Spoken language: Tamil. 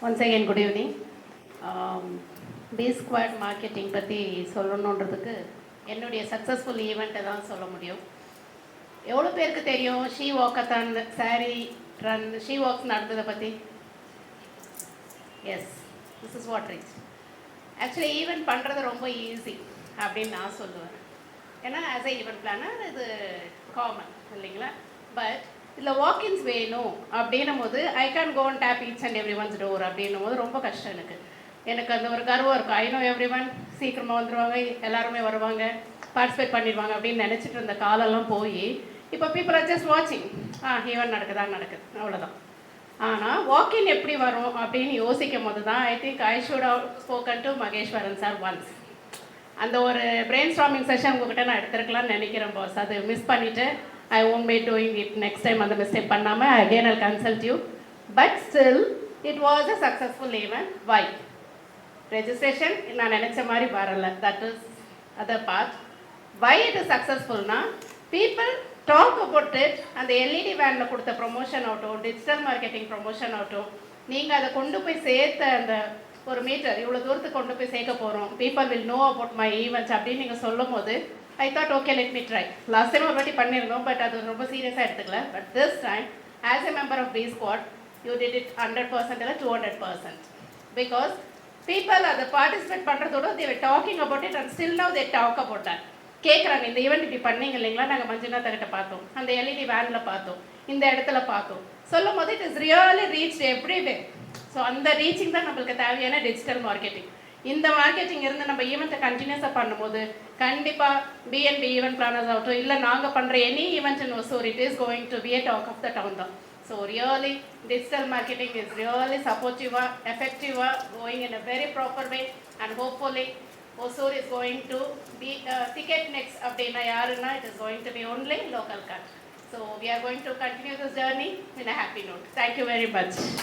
Once again good evening. B squad marketing பற்றி சொல்லணுன்றதுக்கு என்னுடைய சக்ஸஸ்ஃபுல் ஈவெண்ட்டை தான் சொல்ல முடியும். எவ்வளோ பேருக்கு தெரியும் she walkathon, sorry run, she walks நடந்ததை பற்றி? Yes, this is what reach. Actually event பண்ணுறது ரொம்ப ஈஸி அப்படின்னு நான் சொல்லுவேன். ஏன்னா ஆஸ் ஏ ஈவெண்ட் பிளானர் இது காமன் இல்லைங்களா? பட் இதில் வாக்கின்ஸ் வேணும் அப்படின்னும் போது I can go and tap each and every one's door அப்படின்னும் போது ரொம்ப கஷ்டம் எனக்கு அந்த ஒரு கர்வம் இருக்கும். ஐ நோ எவ்ரி ஒன் சீக்கிரமாக வந்துடுவாங்க, எல்லாருமே வருவாங்க, பார்ட்டிசிபேட் பண்ணிடுவாங்க அப்படின்னு நினச்சிட்டு இருந்த காலெல்லாம் போய் இப்போ பீப்புள் ஆர் ஜஸ்ட் வாட்சிங். ஈவெண்ட் நடக்குது அவ்வளோதான். ஆனால் வாக்கின் எப்படி வரும் அப்படின்னு யோசிக்கும் போது தான் I think I should have spoken to Maheswaran sir once. அந்த ஒரு பிரெயின் ஸ்டார்மிங் செஷன் உங்ககிட்ட நான் எடுத்துருக்கலாம்னு நினைக்கிறேன் பாஸ். அது மிஸ் பண்ணிவிட்டு I won't be doing it next time. அந்த மிஸ்டேக் பண்ணாமல் again I'll consult you. But still it was a successful event. Why? Registration நான் நினச்ச மாதிரி வரல. That is other part. Why it is successful na? People talk about it. அந்த LED வேனில் கொடுத்த ப்ரொமோஷன் ஆகட்டும், டிஜிட்டல் மார்க்கெட்டிங் ப்ரொமோஷன் ஆகட்டும், நீங்கள் அதை கொண்டு போய் சேர்த்த அந்த ஒரு மீட்டர் இவ்வளோ தூரத்துக்கு கொண்டு போய் சேர்க்க போகிறோம், people will know about my events அப்படின்னு நீங்கள் சொல்லும் போது I thought, okay, let me try. Last time ஒரு வாட்டி பண்ணியிருந்தோம், பட் அது ரொம்ப சீரியஸாக எடுத்துக்கல. But this time as a member of B squad you did it 100% இல்லை 200%. பிகாஸ் பீப்புள் அதை பார்ட்டிசிபேட் பண்ணுறதோட தேவை talking about it and still now they talk about that. கேட்குறாங்க, இந்த ஈவெண்ட் இப்படி பண்ணீங்க இல்லைங்களா, நாங்கள் மஞ்சுநாதர்கிட்ட பார்த்தோம், அந்த எல்இடி வேனில் பார்த்தோம், இந்த இடத்துல பார்த்தோம் சொல்லும் போது it is really reach every way. So அந்த ரீச்சிங் தான் நம்மளுக்கு தேவையான டிஜிட்டல் மார்க்கெட்டிங். இந்த மார்க்கெட்டிங் இருந்து நம்ம ஈவெண்ட்டை கண்டினியூஸாக பண்ணும்போது கண்டிப்பாக பிஎன்பி ஈவெண்ட் பிளானர்ஸ் ஆகட்டும், இல்லை நாங்கள் பண்ணுற any event in Hosur it is going to be a talk of the town தான். So really digital marketing is really சப்போர்ட்டிவாக, எஃபெக்டிவாக, going in a very proper way and hopefully Hosur is going to be ticket next அப்படின்னா யாருன்னா it is going to be only local card. So we are going to continue this journey in a happy note. Thank you very much.